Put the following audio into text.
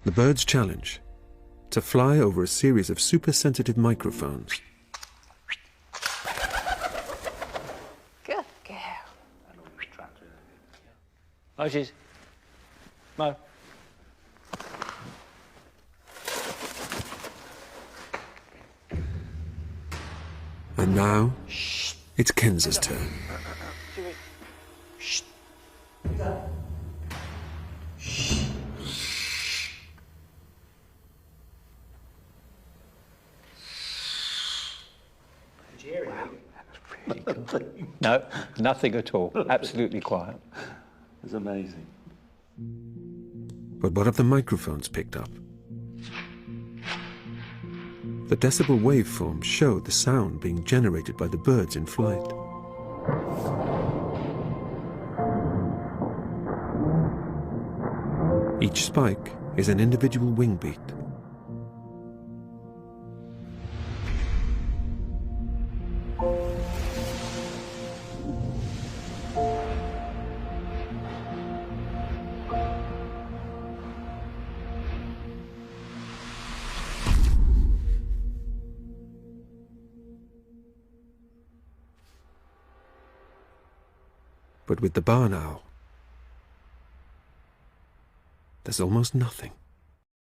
The bird's challenge: to fly over a series of super-sensitive microphones. Good girl. Moses. Mo. And now, it's Kenza's turn. Shh. No, nothing at all. Absolutely quiet. It's amazing. But what have the microphones picked up? The decibel waveforms show the sound being generated by the birds in flight. Each spike is an individual wing beat. But with the barn owl, there's almost nothing.